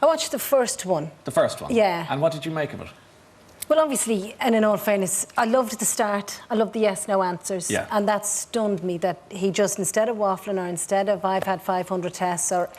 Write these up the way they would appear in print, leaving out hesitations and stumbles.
I watched the first one. The first one? Yeah. And what did you make of it? Well, obviously, and in all fairness, I loved the start. I loved the yes-no answers. Yeah. And that stunned me, that he just, instead of waffling, or instead of I've had 500 tests, or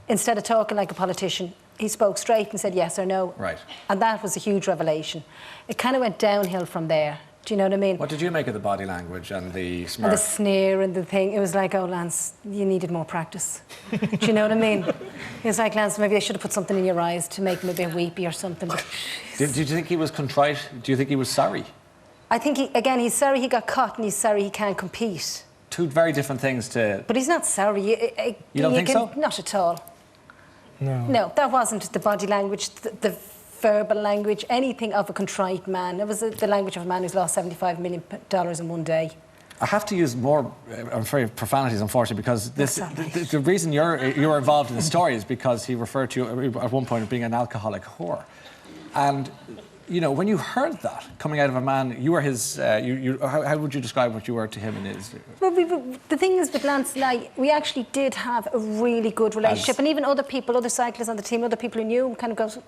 instead of talking like a politician, he spoke straight and said yes or no. Right. And that was a huge revelation. It kind of went downhill from there. Do you know what I mean? What did you make of the body language and the smirk? And the sneer and the thing. It was like, oh, Lance, you needed more practice. Do you know what I mean? It was like, Lance, maybe I should have put something in your eyes to make him a bit weepy or something. Did you think he was contrite? Do you think he was sorry? I think, he's sorry he got caught and he's sorry he can't compete. Two very different things to... But he's not sorry. You don't think so? Not at all. No. No, that wasn't the body language, the verbal language, anything of a contrite man. It was the language of a man who's lost $75 million in one day. I have to use more, I'm afraid, profanities, unfortunately, because the reason you're involved in the story is because he referred to you at one point as being an alcoholic whore. And, you know, when you heard that coming out of a man, you were his... how would you describe what you were to him and his... Well, the thing is, with Lance and I, we actually did have a really good relationship. And even other people, other cyclists on the team, other people who knew him, kind of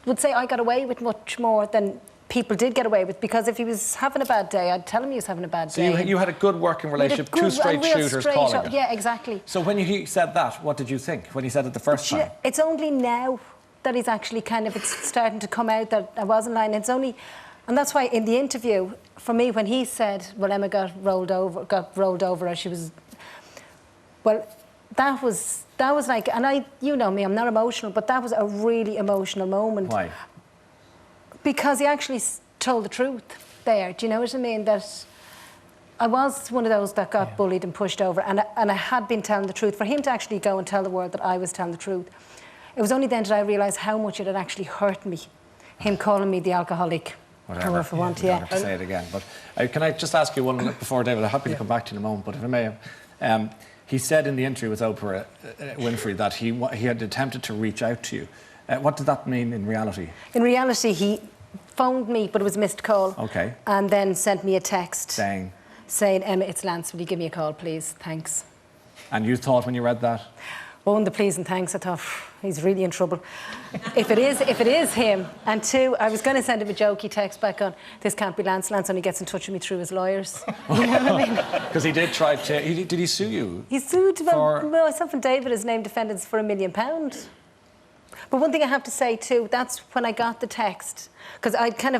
would say I got away with much more than people did get away with, because if he was having a bad day, I'd tell him he was having a bad day. So you had a good working relationship, two straight shooters calling it. Yeah, exactly. So when he said that, what did you think when he said it the first time? It's only now that he's actually it's starting to come out that I wasn't lying. It's only, and that's why in the interview, for me, when he said, well, Emma got rolled over as she was, well, that was like, and you know me, I'm not emotional, but that was a really emotional moment. Why? Because he actually told the truth there. Do you know what I mean? That I was one of those that got bullied and pushed over, and I had been telling the truth. For him to actually go and tell the world that I was telling the truth, it was only then did I realise how much it had actually hurt me, him calling me the alcoholic. Whatever. However I want, you don't have to say it again. But can I just ask you one before, David? I'm happy to come back to you in a moment, but if I may, he said in the interview with Oprah Winfrey that he had attempted to reach out to you. What did that mean in reality? In reality, he phoned me, but it was a missed call. Okay. And then sent me a text saying, Emma, it's Lance, will you give me a call, please? Thanks. And you thought when you read that? One, the please and thanks, I thought, he's really in trouble. if it is him. And two, I was going to send him a jokey text back on, this can't be Lance. Lance only gets in touch with me through his lawyers. You know what I mean? Because he did try to... Did he sue you? He sued, well, myself and David as named defendants for £1 million. But one thing I have to say too, that's when I got the text, because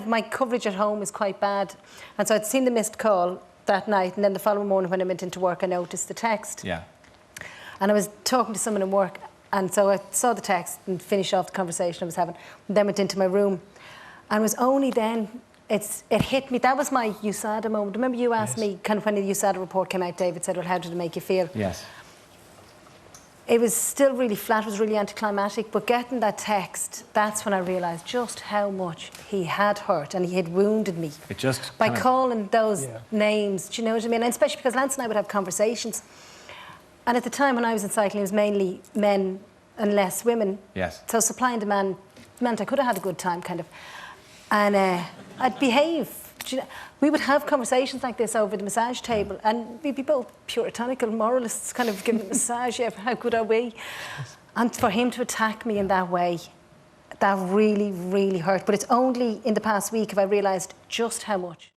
my coverage at home is quite bad, and so I'd seen the missed call that night, and then the following morning when I went into work I noticed the text. Yeah. And I was talking to someone in work, and so I saw the text and finished off the conversation I was having, and then went into my room, and it was only then it hit me. That was my USADA moment. Remember you asked me, kind of when the USADA report came out, David said, well, how did it make you feel? Yes. It was still really flat, it was really anticlimactic, but getting that text, that's when I realised just how much he had hurt and he had wounded me. It just... By calling those names, do you know what I mean? And especially because Lance and I would have conversations. And at the time when I was in cycling, it was mainly men and less women. Yes. So supply and demand meant I could have had a good time, kind of. And I'd behave. We would have conversations like this over the massage table, and we'd be both puritanical moralists kind of giving a massage, yeah, how good are we? And for him to attack me in that way, that really, really hurt. But it's only in the past week have I realised just how much.